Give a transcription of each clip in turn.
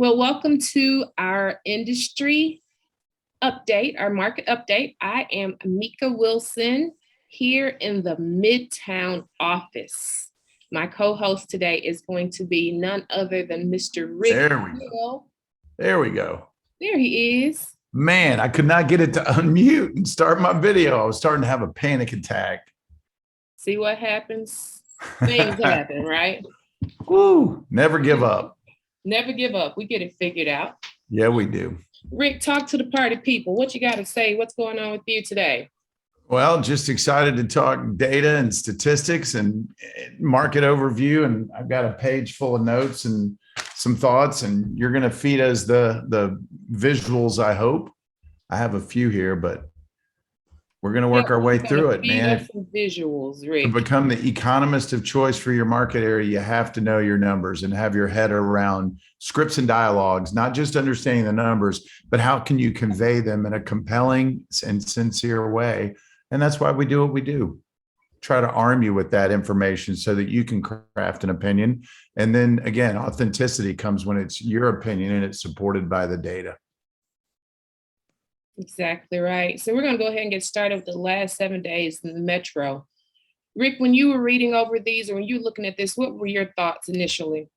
Well, welcome to our industry update, our market update. I am Meka Wilson here in the Midtown office. My co-host today is going to be none other than Mr. Rick There we go. Hale. There we go. There he is. Man, I could not get it to unmute and start my video. I was starting to have a panic attack. See what happens? Things happen, right? Woo, never give up. Never give up. We get it figured out. Yeah, we do. Rick, talk to the party people. What you got to say? What's going on with you today? Well, just excited to talk data and statistics and market overview. And I've got a page full of notes and some thoughts, and you're going to feed us the visuals, I hope. I have a few here, but we're going to work our way through it, man. Some visuals, Rick. To become the economist of choice for your market area, you have to know your numbers and have your head around scripts and dialogues, not just understanding the numbers, but how can you convey them in a compelling and sincere way. And that's why we do what we do. Try to arm you with that information so that you can craft an opinion. And then again, authenticity comes when it's your opinion and it's supported by the data. Exactly right. So we're going to go ahead and get started with the last 7 days in the metro. Rick, when you were reading over these or when you were looking at this, what were your thoughts initially?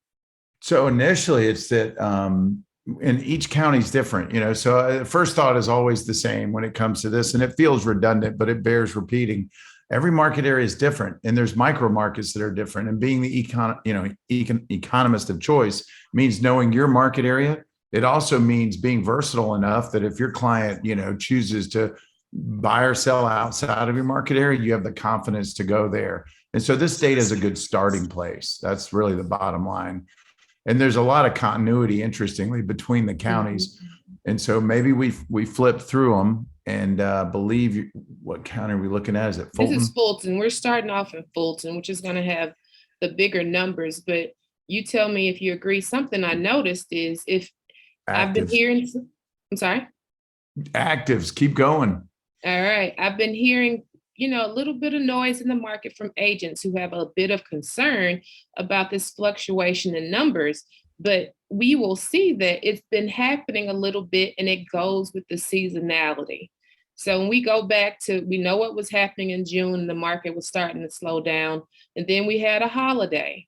So initially it's that and each county is different, so first thought is always the same when it comes to this, and it feels redundant, but it bears repeating. Every market area is different, and there's micro markets that are different. And being the economist of choice means knowing your market area. It also means being versatile enough that if your client, chooses to buy or sell outside of your market area, you have the confidence to go there. And so this data is a good starting place. That's really the bottom line. And there's a lot of continuity, interestingly, between the counties. And so maybe we flip through them and believe. What county are we looking at? Is it Fulton? This is Fulton. We're starting off in Fulton, which is going to have the bigger numbers. But you tell me if you agree. Something I noticed is if Actives. I've been hearing, I'm sorry? Actives, keep going. All right. I've been hearing, a little bit of noise in the market from agents who have a bit of concern about this fluctuation in numbers. But we will see that it's been happening a little bit, and it goes with the seasonality. So when we go back to, we know what was happening in June, the market was starting to slow down. And then we had a holiday.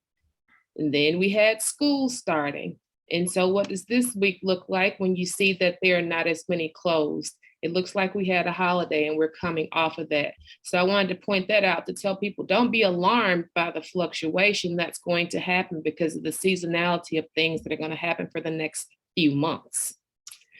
And then we had school starting. And so what does this week look like when you see that there are not as many closed? It looks like we had a holiday and we're coming off of that. So I wanted to point that out to tell people, don't be alarmed by the fluctuation that's going to happen because of the seasonality of things that are going to happen for the next few months.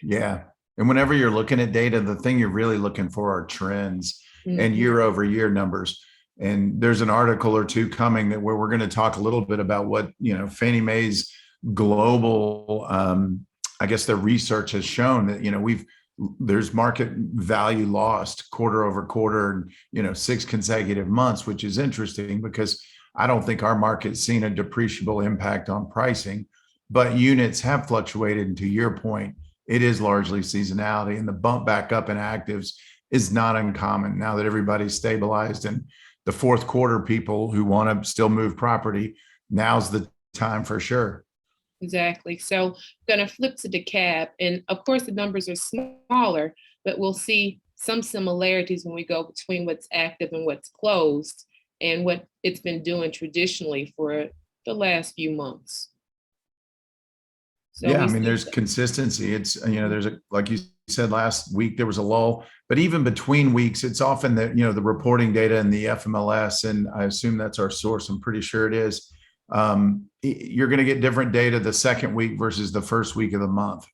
Yeah. And whenever you're looking at data, the thing you're really looking for are trends and year over year numbers. And there's an article or two coming where we're going to talk a little bit about what, Fannie Mae's global, I guess their research has shown that, there's market value lost quarter over quarter, 6 consecutive months, which is interesting because I don't think our market's seen a depreciable impact on pricing, but units have fluctuated. And to your point, it is largely seasonality, and the bump back up in actives is not uncommon now that everybody's stabilized. And the fourth quarter people who want to still move property, now's the time for sure. Exactly. So I'm going to flip to DeKalb. And of course, the numbers are smaller, but we'll see some similarities when we go between what's active and what's closed and what it's been doing traditionally for the last few months. So yeah, there's consistency. It's, like you said last week, there was a lull, but even between weeks, it's often the reporting data and the FMLS. And I assume that's our source. I'm pretty sure it is. You're going to get different data the second week versus the first week of the month.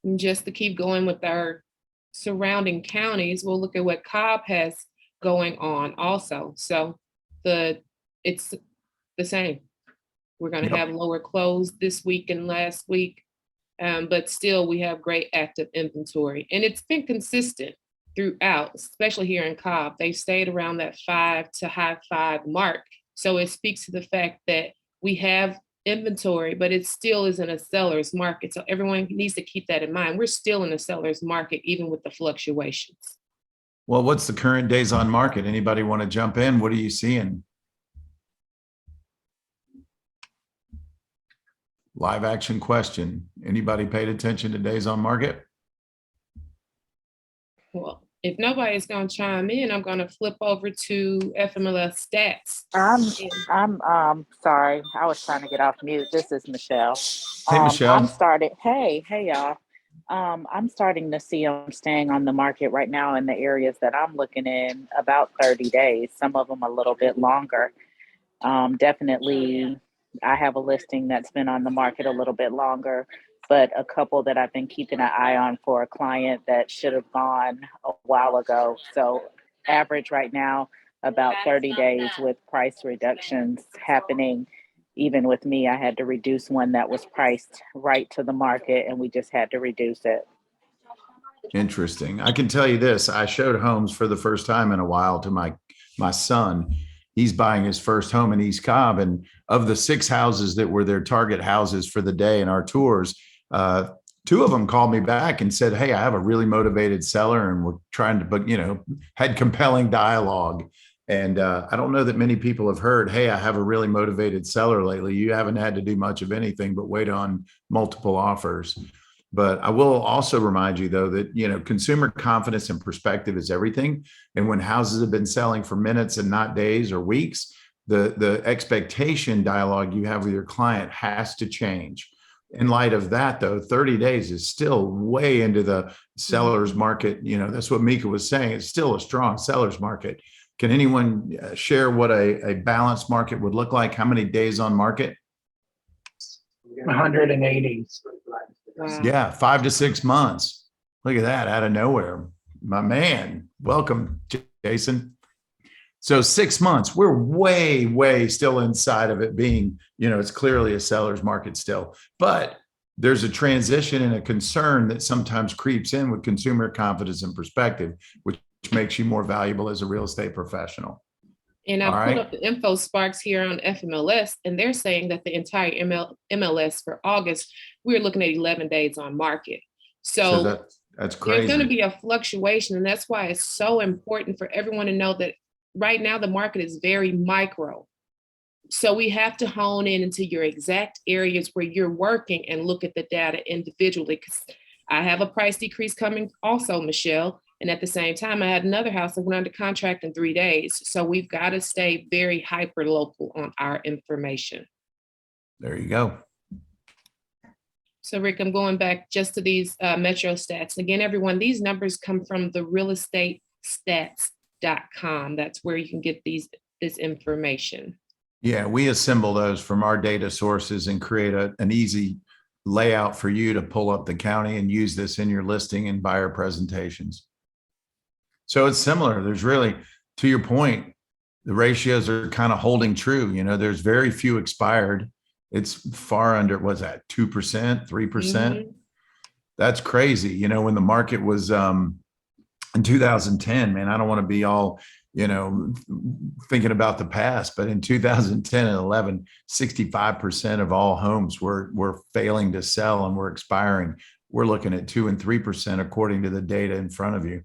And just to keep going with our surrounding counties, we'll look at what Cobb has going on also. So it's the same. We're going to have lower close this week and last week, but still we have great active inventory. And it's been consistent throughout, especially here in Cobb. They've stayed around that 5 to high 5 mark. So it speaks to the fact that we have inventory, but it still isn't a seller's market. So everyone needs to keep that in mind. We're still in a seller's market, even with the fluctuations. Well, what's the current days on market? Anybody want to jump in? What are you seeing? Live action question. Anybody paid attention to days on market? Well, if nobody's going to chime in, I'm going to flip over to FMLS stats. I'm sorry. I was trying to get off mute. This is Michelle. Hey, Michelle. Hey y'all. I'm starting to see them staying on the market right now in the areas that I'm looking in about 30 days. Some of them a little bit longer. Definitely, I have a listing that's been on the market a little bit longer, but a couple that I've been keeping an eye on for a client that should have gone a while ago. So, average right now, about 30 days with price reductions happening. Even with me, I had to reduce one that was priced right to the market, and we just had to reduce it. Interesting. I can tell you this. I showed homes for the first time in a while to my son. He's buying his first home in East Cobb. And of the 6 houses that were their target houses for the day in our tours, 2 of them called me back and said, hey, I have a really motivated seller and we're trying to, but had compelling dialogue. And I don't know that many people have heard, hey, I have a really motivated seller lately. You haven't had to do much of anything but wait on multiple offers. But I will also remind you, though, that, consumer confidence and perspective is everything. And when houses have been selling for minutes and not days or weeks, the expectation dialogue you have with your client has to change. In light of that, though, 30 days is still way into the seller's market. That's what Meka was saying. It's still a strong seller's market. Can anyone share what a balanced market would look like? How many days on market? 180. Wow. Yeah, 5 to 6 months. Look at that, out of nowhere. My man, welcome, Jason. So 6 months, we're way still inside of it being, it's clearly a seller's market still. But there's a transition and a concern that sometimes creeps in with consumer confidence and perspective, which makes you more valuable as a real estate professional. And I pulled up the info sparks here on FMLS, and they're saying that the entire MLS for August, we're looking at 11 days on market. So that's crazy. There's going to be a fluctuation, and that's why it's so important for everyone to know that right now the market is very micro. So we have to hone in into your exact areas where you're working and look at the data individually. Because I have a price decrease coming also, Michelle. And at the same time, I had another house that went under contract in 3 days. So we've got to stay very hyper local on our information. There you go. So Rick, I'm going back just to these Metro stats. Again, everyone, these numbers come from the realestatestats.com. That's where you can get this information. Yeah, we assemble those from our data sources and create an easy layout for you to pull up the county and use this in your listing and buyer presentations. So it's similar. There's really, to your point, the ratios are kind of holding true. There's very few expired. It's far under, what's that, 2%, 3%? Mm-hmm. That's crazy. When the market was in 2010, man, I don't want to be all, thinking about the past, but in 2010 and 11, 65% of all homes were failing to sell and were expiring. We're looking at 2 and 3% according to the data in front of you.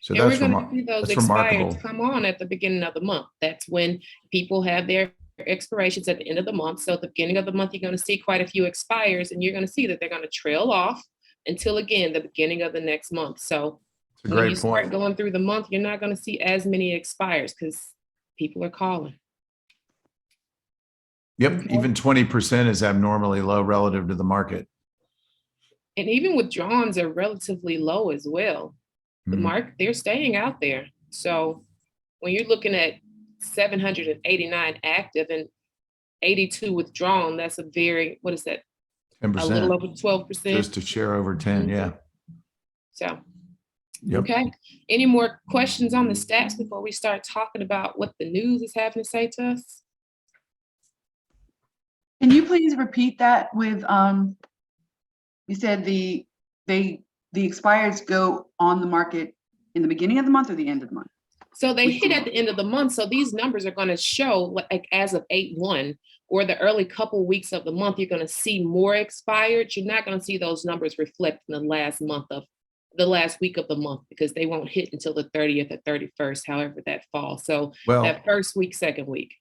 So and we're going to see those expires come on at the beginning of the month. That's when people have their expirations at the end of the month. So at the beginning of the month, you're going to see quite a few expires, and you're going to see that they're going to trail off until, again, the beginning of the next month. So when you start going through the month, you're not going to see as many expires because people are calling. Yep, okay. Even 20% is abnormally low relative to the market. And even withdrawals are relatively low as well. The market, they're staying out there. So when you're looking at 789 active and 82 withdrawn, that's a very, what is that? 10%. A little over 12%. Just a share over 10, yeah. So, okay. Any more questions on the stats before we start talking about what the news is having to say to us? Can you please repeat that with, you said the expireds go on the market in the beginning of the month or the end of the month? So they hit at the end of the month. So these numbers are going to show, like as of 8/1 or the early couple weeks of the month, you're going to see more expired. You're not going to see those numbers reflect in the last week of the month because they won't hit until the 30th or 31st, however that falls. So that first week, second week.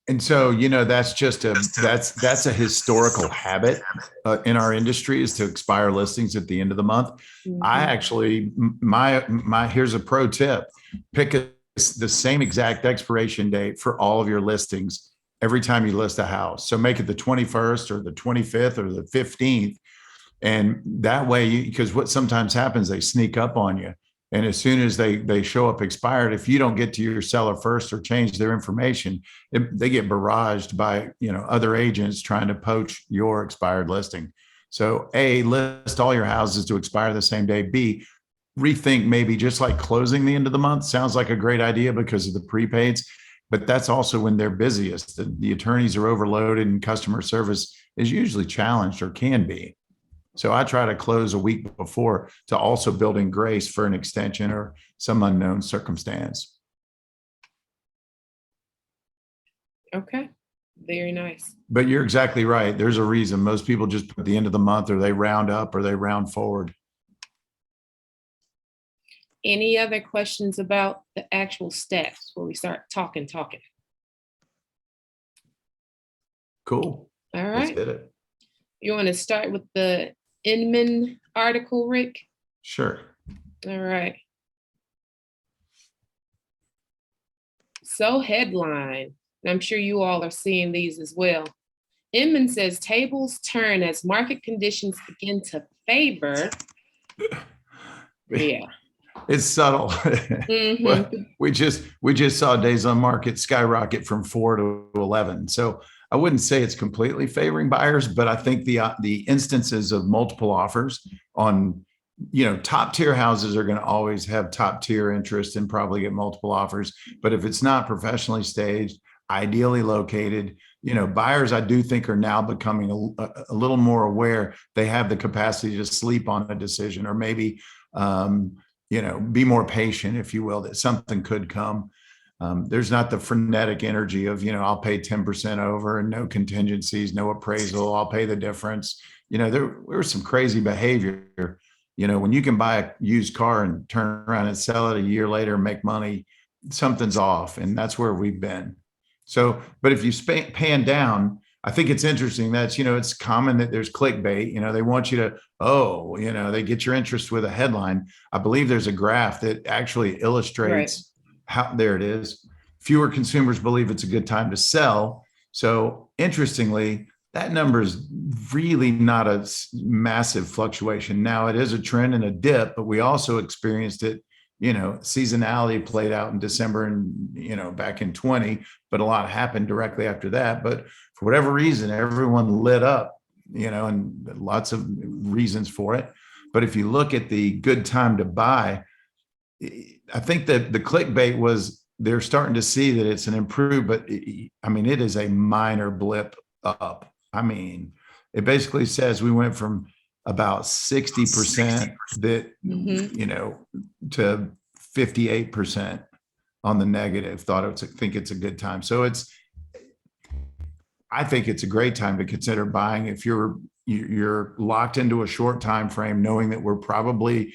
And so, that's just that's a historical habit in our industry, is to expire listings at the end of the month. I Mhm. actually, my here's a pro tip: pick the same exact expiration date for all of your listings every time you list a house. So make it the 21st or the 25th or the 15th, and that way, because what sometimes happens, they sneak up on you. And as soon as they show up expired, if you don't get to your seller first or change their information, they get barraged by other agents trying to poach your expired listing. So A, list all your houses to expire the same day. B, rethink maybe just like closing the end of the month sounds like a great idea because of the prepaids, but that's also when they're busiest. The attorneys are overloaded and customer service is usually challenged, or can be. So I try to close a week before to also build in grace for an extension or some unknown circumstance. Okay, very nice. But you're exactly right. There's a reason. Most people just put the end of the month, or they round up, or they round forward. Any other questions about the actual stats before we start talking? Cool. All Let's right. hit it. You want to start with the Inman article, Rick? Sure. All right. So headline, and I'm sure you all are seeing these as well. Inman says tables turn as market conditions begin to favor. Yeah. It's subtle. Mm-hmm. Well, we just saw days on market skyrocket from 4 to 11. So I wouldn't say it's completely favoring buyers, but I think the instances of multiple offers on top tier houses are going to always have top tier interest and probably get multiple offers. But if it's not professionally staged, ideally located, buyers, I do think, are now becoming a little more aware. They have the capacity to sleep on a decision, or maybe be more patient, if you will, that something could come. There's not the frenetic energy of, I'll pay 10% over and no contingencies, no appraisal, I'll pay the difference. There was some crazy behavior. When you can buy a used car and turn around and sell it a year later and make money, something's off. And that's where we've been. So, but if you pan down, I think it's interesting that, it's common that there's clickbait. They want you to, they get your interest with a headline. I believe there's a graph that actually illustrates how, there it is. Fewer consumers believe it's a good time to sell. So interestingly, that number is really not a massive fluctuation. Now it is a trend and a dip, but we also experienced it. Seasonality played out in December and, back in 20, but a lot happened directly after that. But for whatever reason, everyone lit up, and lots of reasons for it. But if you look at the good time to buy, I think that the clickbait was they're starting to see that it's an improved, but it is a minor blip up. It basically says we went from about 60% that, to 58% on the negative, think it's a good time. So I think it's a great time to consider buying if you're locked into a short time frame, knowing that we're probably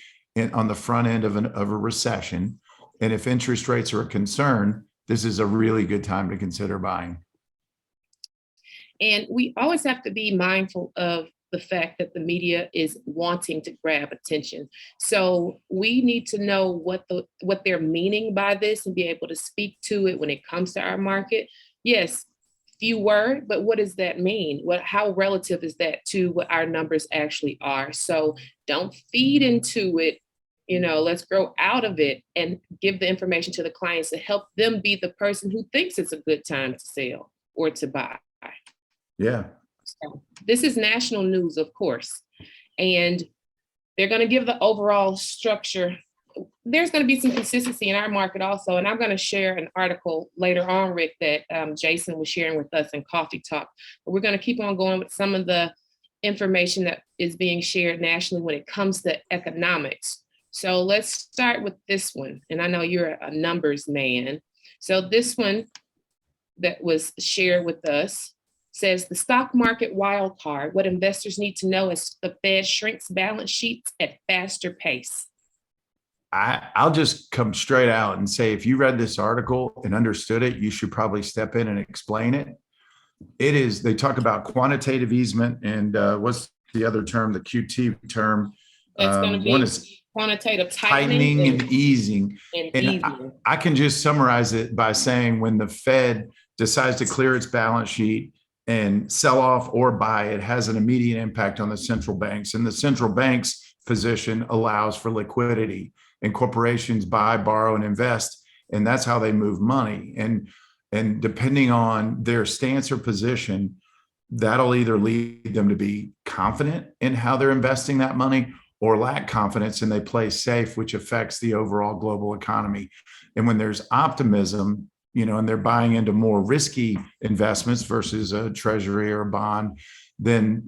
on the front end of a recession. And if interest rates are a concern, this is a really good time to consider buying. And we always have to be mindful of the fact that the media is wanting to grab attention. So we need to know what they're meaning by this and be able to speak to it when it comes to our market. Yes, fewer, but what does that mean? How relative is that to what our numbers actually are? So don't feed into it. Let's grow out of it and give the information to the clients to help them be the person who thinks it's a good time to sell or to buy. Yeah. So this is national news, of course, and they're going to give the overall structure. There's going to be some consistency in our market also, and I'm going to share an article later on, Rick, that Jason was sharing with us in Coffee Talk. But we're going to keep on going with some of the information that is being shared nationally when it comes to economics. So let's start with this one, and I know you're a numbers man. So this one that was shared with us says the stock market wild card, what investors need to know is the Fed shrinks balance sheets at faster pace. I'll just come straight out and say, if you read this article and understood it, you should probably step in and explain it. It is, they talk about quantitative easement and what's the other term, the QT term. That's going to be One is quantitative tightening and easing. And And easing. I can just summarize it by saying when the Fed decides to clear its balance sheet and sell off or buy, it has an immediate impact on the central banks. And the central bank's position allows for liquidity, and corporations buy, borrow, and invest. And that's how they move money. And depending on their stance or position, that'll either lead them to be confident in how they're investing that money or lack confidence and they play safe, which affects the overall global economy. And when there's optimism, and they're buying into more risky investments versus a treasury or a bond, then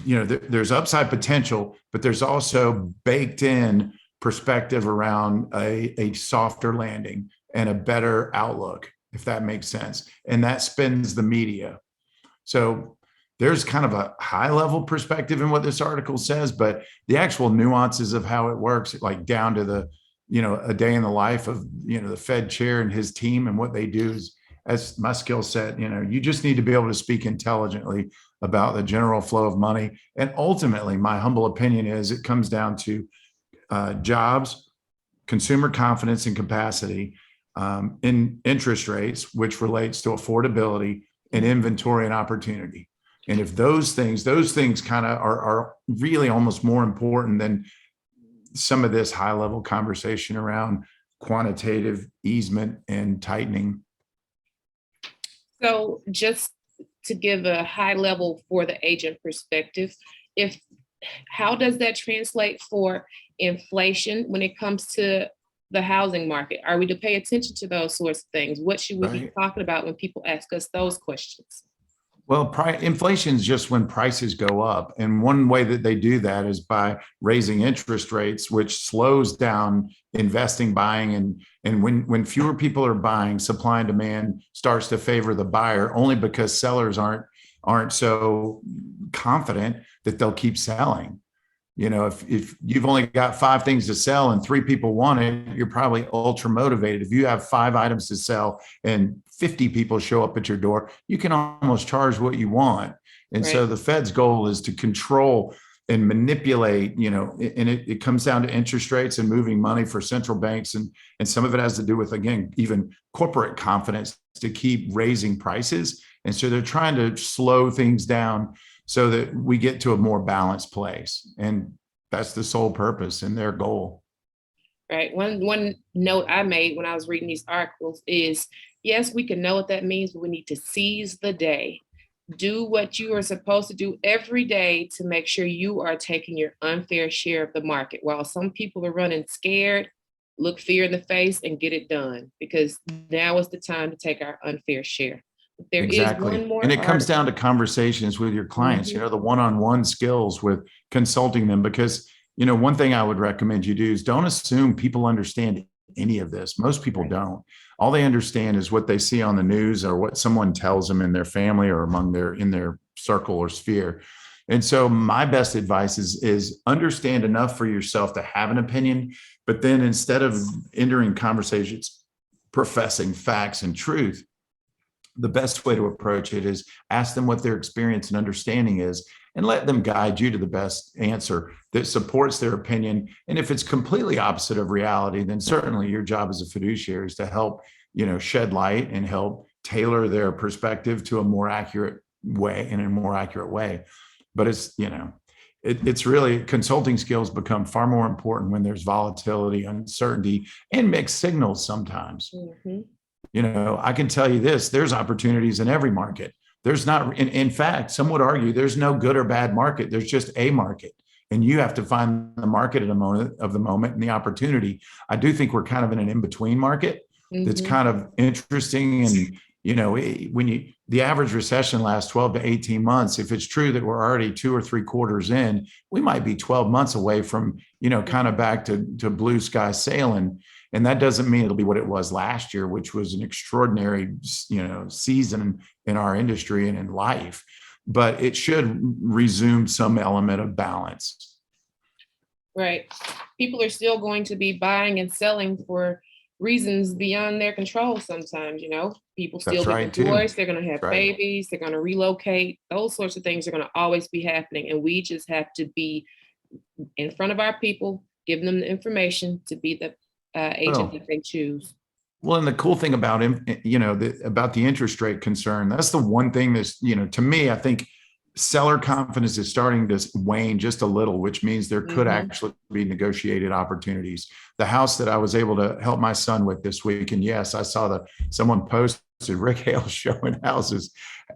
there's upside potential, but there's also baked in perspective around a softer landing and a better outlook, if that makes sense. And that spins the media. So there's kind of a high level perspective in what this article says, but the actual nuances of how it works, like down to the, a day in the life of, the Fed chair and his team and what they do is, as my skill set, you just need to be able to speak intelligently about the general flow of money. And ultimately, my humble opinion is it comes down to jobs, consumer confidence and capacity, in interest rates, which relates to affordability and inventory and opportunity. And if those things kind of are really almost more important than some of this high level conversation around quantitative easement and tightening. So just to give a high level for the agent perspective, how does that translate for inflation when it comes to the housing market? Are we to pay attention to those sorts of things? What should we be talking about when people ask us those questions? Well, inflation is just when prices go up. And one way that they do that is by raising interest rates, which slows down investing, buying. And when fewer people are buying, supply and demand starts to favor the buyer, only because sellers aren't so confident that they'll keep selling. If you've only got 5 things to sell and 3 people want it, you're probably ultra motivated. If you have 5 items to sell and 50 people show up at your door, you can almost charge what you want. And so the Fed's goal is to control and manipulate, and it comes down to interest rates and moving money for central banks. And some of it has to do with, again, even corporate confidence to keep raising prices. And so they're trying to slow things down so that we get to a more balanced place. And that's the sole purpose and their goal. Right. One note I made when I was reading these articles is, yes, we can know what that means, but we need to seize the day. Do what you are supposed to do every day to make sure you are taking your unfair share of the market. While some people are running scared, look fear in the face and get it done, because now is the time to take our unfair share. There is one more. And it comes down to conversations with your clients, the one-on-one skills with consulting them, because, one thing I would recommend you do is don't assume people understand any of this. Most people don't. All they understand is what they see on the news or what someone tells them in their family or in their circle or sphere. And so my best advice is understand enough for yourself to have an opinion, but then instead of entering conversations professing facts and truth, the best way to approach it is ask them what their experience and understanding is, and let them guide you to the best answer that supports their opinion. And if it's completely opposite of reality, then certainly your job as a fiduciary is to help, shed light and help tailor their perspective to a more accurate way, in a more accurate way. But it's really, consulting skills become far more important when there's volatility, uncertainty, and mixed signals sometimes. I can tell you this, there's opportunities in every market. There's not, in fact, some would argue there's no good or bad market. There's just a market. And you have to find the market at a moment of the moment and the opportunity. I do think we're kind of in an in-between market that's kind of interesting. And, the average recession lasts 12 to 18 months. If it's true that we're already 2 or 3 quarters in, we might be 12 months away from, kind of back to blue sky sailing. And that doesn't mean it'll be what it was last year, which was an extraordinary, season in our industry and in life. But it should resume some element of balance. Right. People are still going to be buying and selling for reasons beyond their control sometimes, People still That's get right too. divorced, they're going to have That's right. babies, they're going to relocate. Those sorts of things are going to always be happening. And we just have to be in front of our people, giving them the information to be the agent Well, that they choose. Well, and the cool thing about him, about the interest rate concern, that's the one thing that's, to me, I think seller confidence is starting to wane just a little, which means there could actually be negotiated opportunities. The house that I was able to help my son with this week, and yes, I saw someone posted Rick Hale showing houses.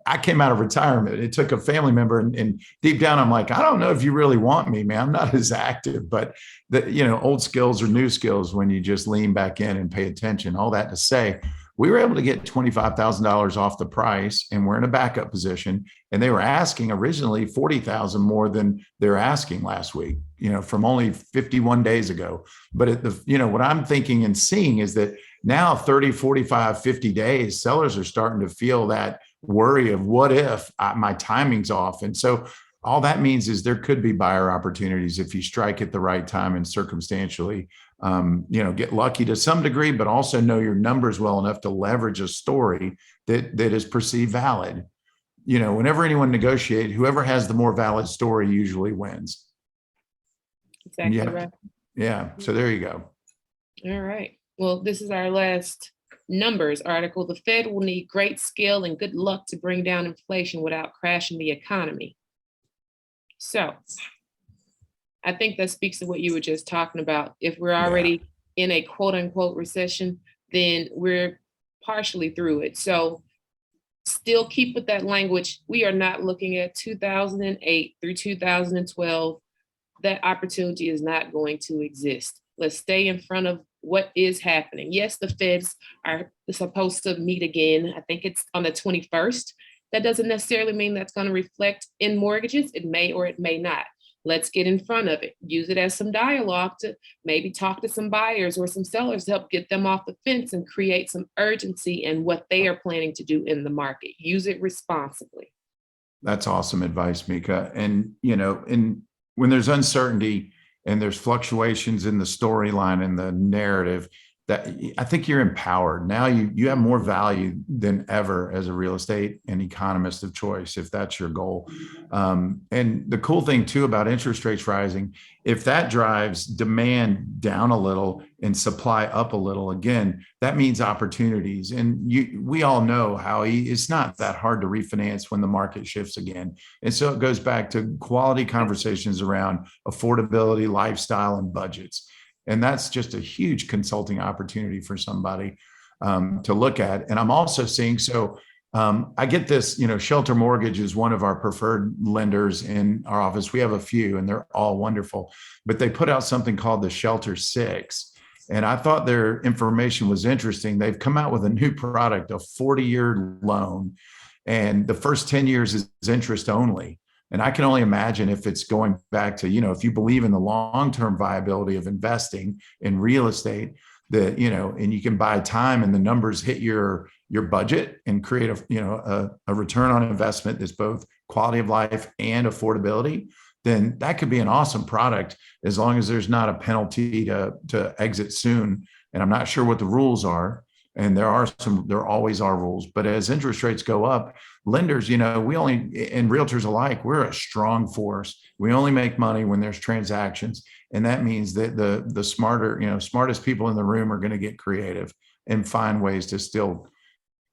I came out of retirement. It took a family member, and deep down, I'm like, I don't know if you really want me, man. I'm not as active, but old skills or new skills when you just lean back in and pay attention. All that to say, we were able to get $25,000 off the price, and we're in a backup position. And they were asking originally $40,000 more than they're asking last week, from only 51 days ago. But what I'm thinking and seeing is that now 30, 45, 50 days, sellers are starting to feel that worry of what if my timing's off. And so all that means is there could be buyer opportunities if you strike at the right time and circumstantially, get lucky to some degree, but also know your numbers well enough to leverage a story that is perceived valid. Whenever anyone negotiates, whoever has the more valid story usually wins. Exactly right. Yeah. So there you go. All right. Well, this is our last numbers article. The Fed will need great skill and good luck to bring down inflation without crashing the economy. So I think that speaks to what you were just talking about. If we're already in a quote unquote recession, then we're partially through it. So still keep with that language. We are not looking at 2008 through 2012. That opportunity is not going to exist. Let's stay in front of what is happening. Yes, the Feds are supposed to meet again. I think it's on the 21st. That doesn't necessarily mean that's going to reflect in mortgages. It may or it may not. Let's get in front of it. Use it as some dialogue to maybe talk to some buyers or some sellers to help get them off the fence and create some urgency in what they are planning to do in the market. Use it responsibly. That's awesome advice, Meka. And, when there's uncertainty and there's fluctuations in the storyline and the narrative, that I think you're empowered. Now you have more value than ever as a real estate and economist of choice, if that's your goal. And the cool thing too about interest rates rising, if that drives demand down a little and supply up a little, again, that means opportunities. And we all know how it's not that hard to refinance when the market shifts again. And so it goes back to quality conversations around affordability, lifestyle, and budgets. And that's just a huge consulting opportunity for somebody to look at. And I'm also seeing, I get this, Shelter Mortgage is one of our preferred lenders in our office. We have a few and they're all wonderful, but they put out something called the Shelter 6. And I thought their information was interesting. They've come out with a new product, a 40-year loan. And the first 10 years is interest only. And I can only imagine if it's going back to, if you believe in the long-term viability of investing in real estate, that, and you can buy time and the numbers hit your budget and create a return on investment that's both quality of life and affordability, then that could be an awesome product as long as there's not a penalty to exit soon. And I'm not sure what the rules are. And there always are rules, but as interest rates go up, lenders, and realtors alike, we're a strong force. We only make money when there's transactions. And that means that the smartest people in the room are going to get creative and find ways to still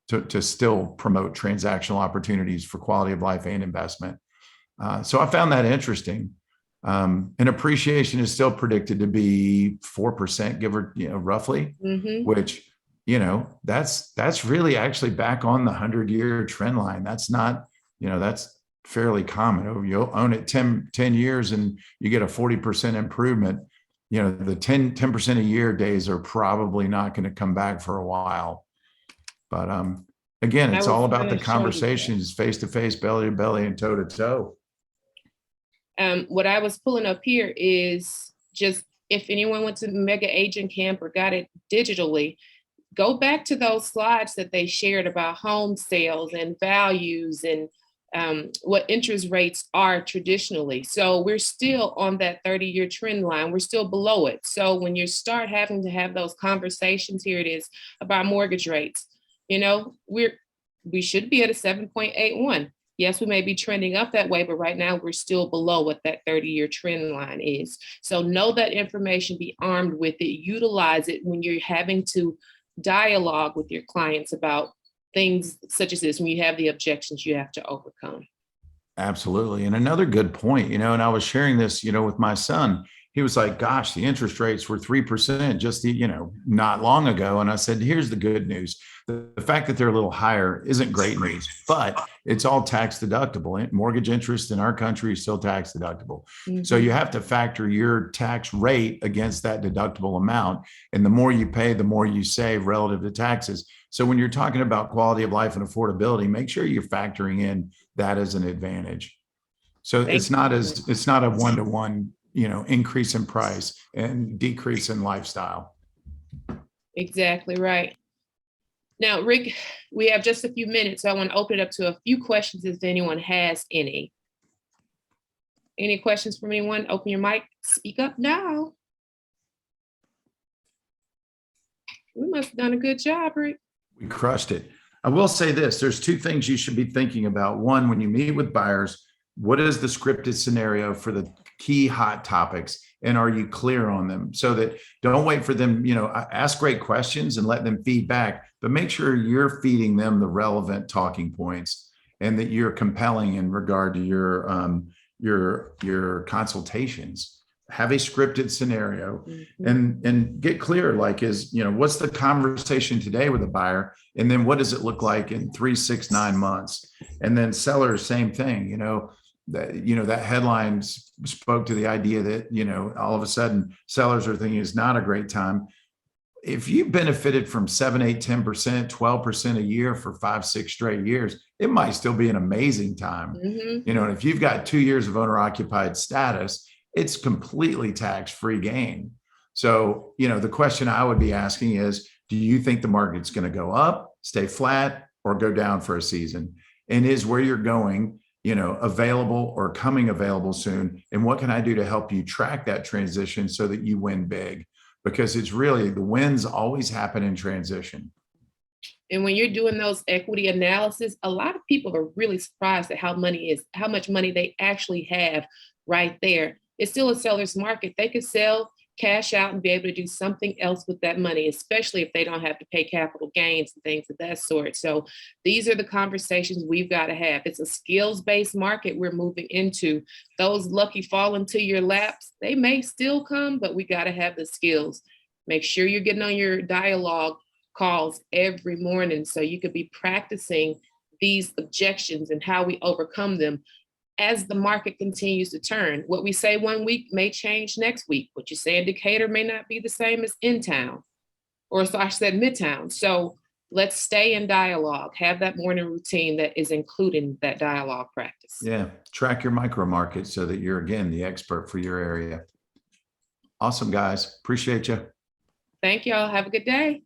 promote transactional opportunities for quality of life and investment. So I found that interesting. And appreciation is still predicted to be 4%, give or roughly, which that's really actually back on the 100-year trend line. That's not, that's fairly common. You'll own it 10 years and you get a 40% improvement. The 10% a year days are probably not going to come back for a while. But again, it's all about the conversations face to face, belly to belly, and toe to toe. What I was pulling up here is just if anyone went to Mega Agent Camp or got it digitally, go back to those slides that they shared about home sales and values and what interest rates are traditionally. So we're still on that 30-year trend line. We're still below it. So when you start having to have those conversations, here it is, about mortgage rates, you know, we should be at a 7.81. Yes, we may be trending up that way, but right now we're still below what that 30-year trend line is. So know that information, be armed with it, utilize it when you're having to dialogue with your clients about things such as this, when you have the objections you have to overcome. Absolutely. And another good point, you know, and I was sharing this, you know, with my son. He was like, gosh, the interest rates were 3% just, you know, not long ago. And I said, here's the good news. The fact that they're a little higher isn't great news, but it's all tax deductible. Mortgage interest in our country is still tax deductible. Mm-hmm. So you have to factor your tax rate against that deductible amount. And the more you pay, the more you save relative to taxes. So when you're talking about quality of life and affordability, make sure you're factoring in that as an advantage. So it's not a one-to-one, you know, increase in price and decrease in lifestyle. Exactly right. Now, Rick, we have just a few minutes, so I want to open it up to a few questions if anyone has any. Any questions from anyone? Open your mic, speak up now. We must have done a good job, Rick. We crushed it. I will say this, there's two things you should be thinking about. One, when you meet with buyers, what is the scripted scenario for the key hot topics? And are you clear on them? So that don't wait for them, you know, ask great questions and let them feed back, but make sure you're feeding them the relevant talking points and that you're compelling in regard to your consultations. Have a scripted scenario and get clear, like, you know, what's the conversation today with a buyer? And then what does it look like in 3, 6, 9 months? And then sellers, same thing, that headline spoke to the idea that, you know, all of a sudden sellers are thinking it's not a great time. If you benefited from 7, 8, 10%, 12% a year for 5, 6 straight years, it might still be an amazing time. Mm-hmm. You know, and if you've got 2 years of owner occupied status, it's completely tax-free gain. So, you know, the question I would be asking is, do you think the market's going to go up, stay flat, or go down for a season? And is where you're going, you know, available or coming available soon? And what can I do to help you track that transition so that you win big? Because it's really, the wins always happen in transition. And when you're doing those equity analysis, a lot of people are really surprised at how much money they actually have right there. It's still a seller's market. They could sell, cash out, and be able to do something else with that money, especially if they don't have to pay capital gains and things of that sort. So these are the conversations we've got to have. It's a skills-based market we're moving into. Those lucky fall into your laps, they may still come, but we got to have the skills. Make sure you're getting on your dialogue calls every morning so you could be practicing these objections and how we overcome them as the market continues to turn. What we say one week may change next week. What you say in Decatur may not be the same as in town, or so I said Midtown. So let's stay in dialogue, have that morning routine that is including that dialogue practice. Yeah, track your micro market so that you're, again, the expert for your area. Awesome, guys. Appreciate you. Thank y'all. Have a good day.